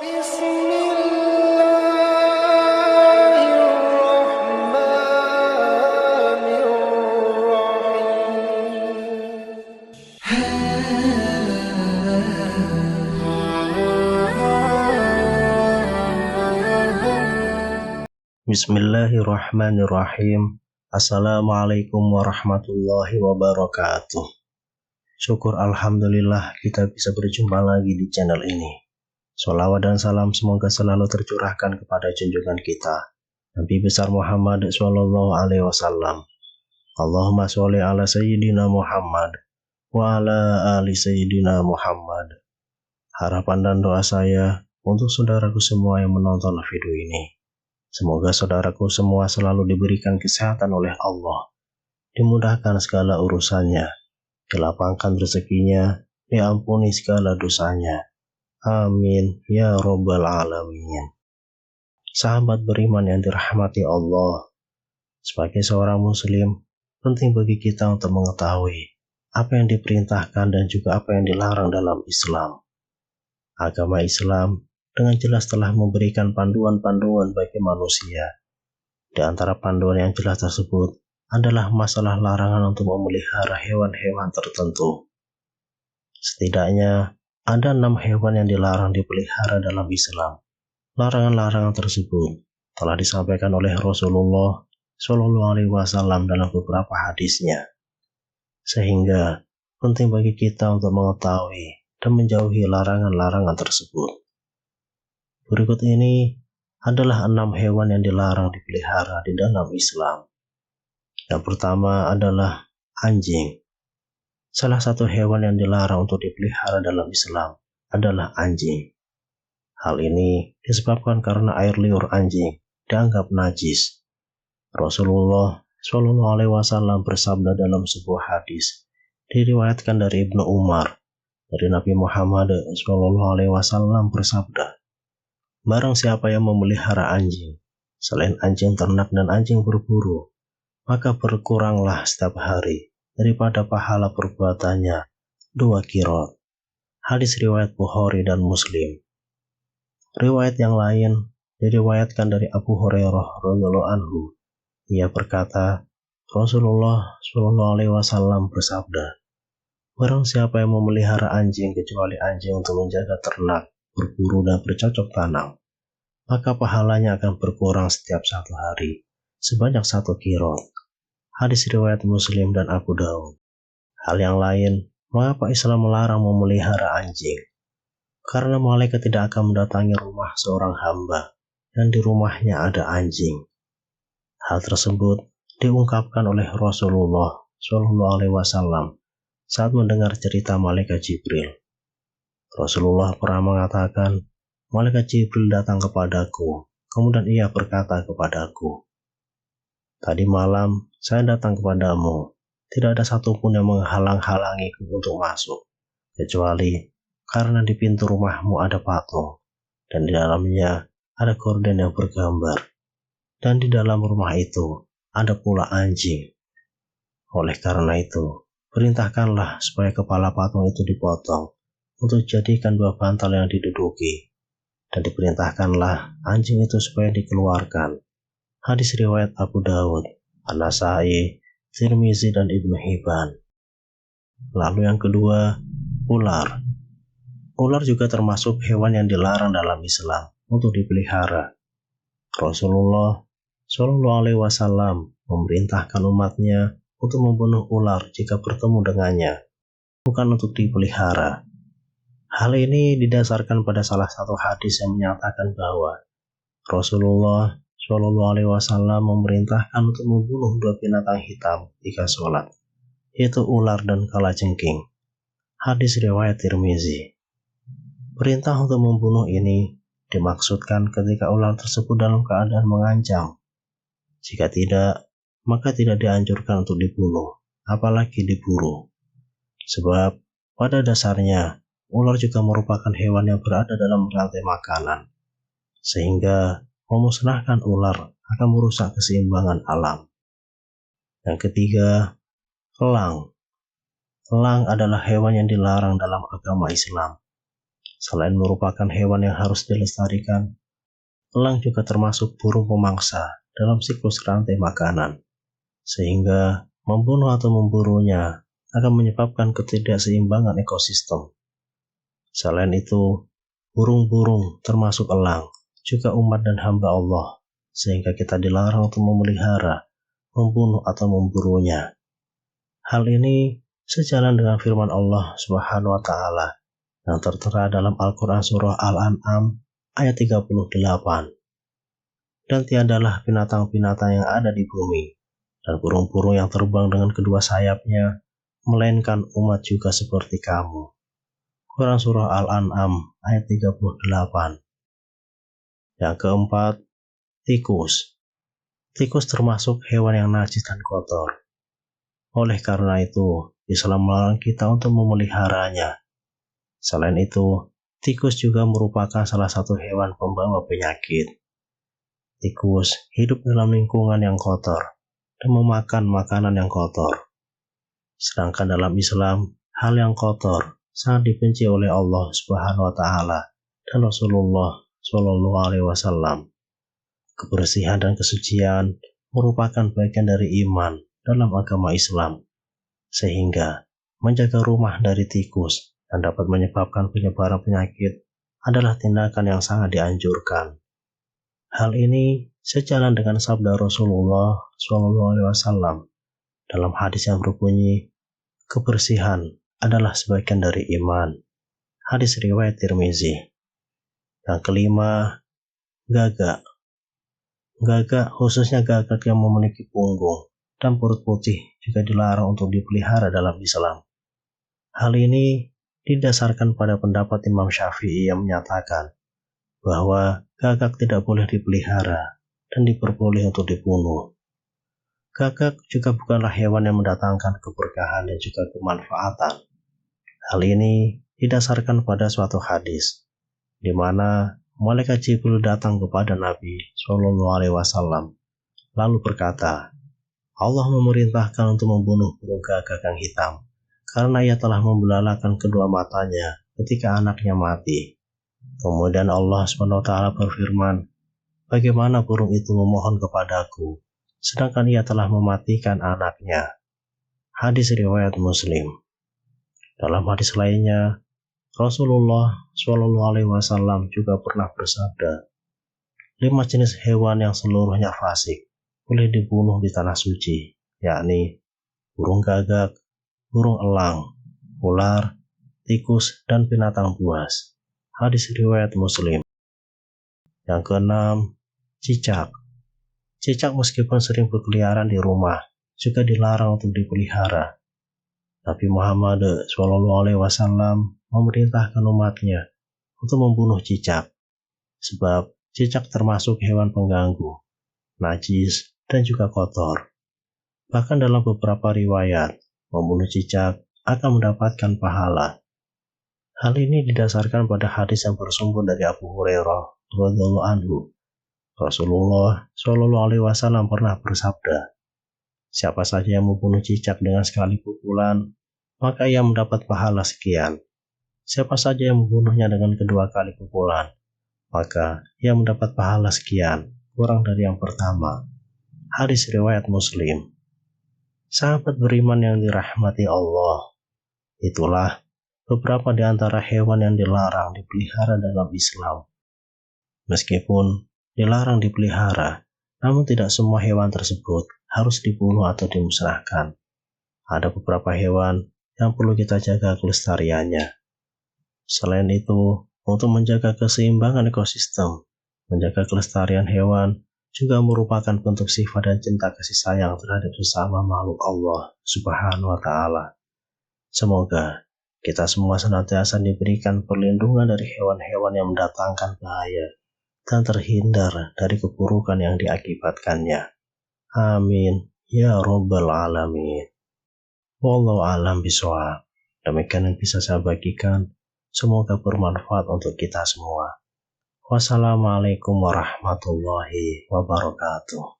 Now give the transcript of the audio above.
Bismillahirrahmanirrahim. Assalamualaikum warahmatullahi wabarakatuh. Syukur alhamdulillah kita bisa berjumpa lagi di channel ini. Sholawat dan salam semoga selalu tercurahkan kepada junjungan kita, Nabi besar Muhammad sallallahu alaihi wasallam. Allahumma sholli ala sayyidina Muhammad wa ala ali sayyidina Muhammad. Harapan dan doa saya untuk saudaraku semua yang menonton video ini. Semoga saudaraku semua selalu diberikan kesehatan oleh Allah, dimudahkan segala urusannya, dilapangkan rezekinya, diampuni segala dosanya. Amin ya robbal alamin. Sahabat beriman yang dirahmati Allah, sebagai seorang muslim, penting bagi kita untuk mengetahui apa yang diperintahkan dan juga apa yang dilarang dalam Islam. Agama Islam dengan jelas telah memberikan panduan-panduan bagi manusia. Di antara panduan yang jelas tersebut adalah masalah larangan untuk memelihara hewan-hewan tertentu. Setidaknya ada 6 hewan yang dilarang dipelihara dalam Islam. Larangan-larangan tersebut telah disampaikan oleh Rasulullah Shallallahu Alaihi Wasallam dalam beberapa hadisnya. Sehingga penting bagi kita untuk mengetahui dan menjauhi larangan-larangan tersebut. Berikut ini adalah 6 hewan yang dilarang dipelihara di dalam Islam. Yang pertama adalah anjing. Salah satu hewan yang dilarang untuk dipelihara dalam Islam adalah anjing. Hal ini disebabkan karena air liur anjing dianggap najis. Rasulullah Shallallahu Alaihi Wasallam bersabda dalam sebuah hadis, diriwayatkan dari Ibnu Umar, dari Nabi Muhammad Shallallahu Alaihi Wasallam bersabda, barang siapa yang memelihara anjing, selain anjing ternak dan anjing berburu, maka berkuranglah setiap hari daripada pahala perbuatannya 2 qirot. Hadis riwayat Bukhari dan Muslim. Riwayat yang lain diriwayatkan dari Abu Hurairah radhiyallahu anhu. Ia berkata, Rasulullah Shallallahu Alaihi Wasallam bersabda, barang siapa yang memelihara anjing kecuali anjing untuk menjaga ternak, berburu dan bercocok tanam, maka pahalanya akan berkurang setiap 1 hari sebanyak 1 qirot. Hadis riwayat Muslim dan Abu Daud. Hal yang lain, mengapa Islam melarang memelihara anjing? Karena malaikat tidak akan mendatangi rumah seorang hamba yang di rumahnya ada anjing. Hal tersebut diungkapkan oleh Rasulullah Shallallahu Alaihi Wasallam saat mendengar cerita malaikat Jibril. Rasulullah pernah mengatakan, malaikat Jibril datang kepadaku, kemudian ia berkata kepadaku, tadi malam saya datang kepadamu, tidak ada satupun yang menghalang-halangiku untuk masuk, kecuali karena di pintu rumahmu ada patung, dan di dalamnya ada gorden yang bergambar, dan di dalam rumah itu ada pula anjing. Oleh karena itu, perintahkanlah supaya kepala patung itu dipotong, untuk dijadikan 2 bantal yang diduduki, dan diperintahkanlah anjing itu supaya dikeluarkan. Hadis riwayat Abu Daud, An-Nasai, Tirmizi dan Ibnu Hibban. Lalu yang kedua, ular. Ular juga termasuk hewan yang dilarang dalam Islam untuk dipelihara. Rasulullah Shallallahu Alaihi Wasallam memerintahkan umatnya untuk membunuh ular jika bertemu dengannya, bukan untuk dipelihara. Hal ini didasarkan pada salah satu hadis yang menyatakan bahwa Rasulullah Shallallahu Alaihi Wasallam memerintahkan untuk membunuh 2 binatang hitam jika sholat, yaitu ular dan kalajengking. Hadis riwayat Tirmizi. Perintah untuk membunuh ini dimaksudkan ketika ular tersebut dalam keadaan mengancam. Jika tidak, maka tidak dianjurkan untuk dibunuh, apalagi diburu. Sebab pada dasarnya ular juga merupakan hewan yang berada dalam rantai makanan, sehingga memusnahkan ular akan merusak keseimbangan alam. Yang ketiga, elang. Elang adalah hewan yang dilarang dalam agama Islam. Selain merupakan hewan yang harus dilestarikan, elang juga termasuk burung pemangsa dalam siklus rantai makanan, sehingga membunuh atau memburunya akan menyebabkan ketidakseimbangan ekosistem. Selain itu, burung-burung termasuk elang juga umat dan hamba Allah, sehingga kita dilarang untuk memelihara, membunuh atau memburunya. Hal ini sejalan dengan firman Allah Subhanahu wa taala yang tertera dalam Al-Qur'an surah Al-An'am ayat 38. Dan tiadalah binatang-binatang yang ada di bumi dan burung-burung yang terbang dengan kedua sayapnya, melainkan umat juga seperti kamu. Quran surah Al-An'am ayat 38. Yang keempat, tikus. Tikus termasuk hewan yang najis dan kotor. Oleh karena itu, Islam melarang kita untuk memeliharanya. Selain itu, tikus juga merupakan salah satu hewan pembawa penyakit. Tikus hidup dalam lingkungan yang kotor dan memakan makanan yang kotor. Sedangkan dalam Islam, hal yang kotor sangat dibenci oleh Allah Subhanahu wa taala dan Rasulullah Shallallahu alaihi wasallam. Kebersihan dan kesucian merupakan bagian dari iman dalam agama Islam, sehingga menjaga rumah dari tikus dan dapat menyebabkan penyebaran penyakit adalah tindakan yang sangat dianjurkan. Hal ini sejalan dengan sabda Rasulullah SAW dalam hadis yang berbunyi, kebersihan adalah sebagian dari iman. Hadis riwayat Tirmizi. Yang kelima, gagak. Gagak, khususnya gagak yang memiliki punggung dan perut putih, juga dilarang untuk dipelihara dalam Islam. Hal ini didasarkan pada pendapat Imam Syafi'i yang menyatakan bahwa gagak tidak boleh dipelihara dan diperboleh untuk dibunuh. Gagak juga bukanlah hewan yang mendatangkan keberkahan dan juga kemanfaatan. Hal ini didasarkan pada suatu hadis, di mana Malaikat Jibril datang kepada Nabi Shallallahu alaihi wasallam lalu berkata, Allah memerintahkan untuk membunuh burung gagak yang hitam karena ia telah membelalakan kedua matanya ketika anaknya mati. Kemudian Allah SWT berfirman, bagaimana burung itu memohon kepadaku, sedangkan ia telah mematikan anaknya. Hadis riwayat Muslim. Dalam hadis lainnya, Rasulullah SAW juga pernah bersabda, 5 jenis hewan yang seluruhnya fasik boleh dibunuh di tanah suci, yakni burung gagak, burung elang, ular, tikus, dan binatang buas. Hadis riwayat Muslim. Yang keenam, cicak. Cicak meskipun sering berkeliaran di rumah, juga dilarang untuk dipelihara. Nabi Muhammad SAW memerintahkan umatnya untuk membunuh cicak, sebab cicak termasuk hewan pengganggu, najis, dan juga kotor. Bahkan dalam beberapa riwayat, membunuh cicak akan mendapatkan pahala. Hal ini didasarkan pada hadis yang bersumber dari Abu Hurairah radhiyallahu anhu. Rasulullah Shallallahu alaihi wasallam pernah bersabda, siapa saja yang membunuh cicak dengan sekali pukulan, maka ia mendapat pahala sekian. Siapa saja yang membunuhnya dengan kedua kali pukulan, maka ia mendapat pahala sekian, kurang dari yang pertama. Hadis riwayat Muslim. Sahabat beriman yang dirahmati Allah, itulah beberapa di antara hewan yang dilarang dipelihara dalam Islam. Meskipun dilarang dipelihara, namun tidak semua hewan tersebut harus dibunuh atau dimusnahkan. Ada beberapa hewan yang perlu kita jaga kelestariannya. Selain itu, untuk menjaga keseimbangan ekosistem, menjaga kelestarian hewan juga merupakan bentuk sifat dan cinta kasih sayang terhadap sesama makhluk Allah Subhanahu wa taala. Semoga kita semua senantiasa diberikan perlindungan dari hewan-hewan yang mendatangkan bahaya dan terhindar dari keburukan yang diakibatkannya. Amin ya rabbal alamin. Wallahu a'lam bishawab. Demikian yang bisa saya bagikan. Semoga bermanfaat untuk kita semua. Wassalamualaikum warahmatullahi wabarakatuh.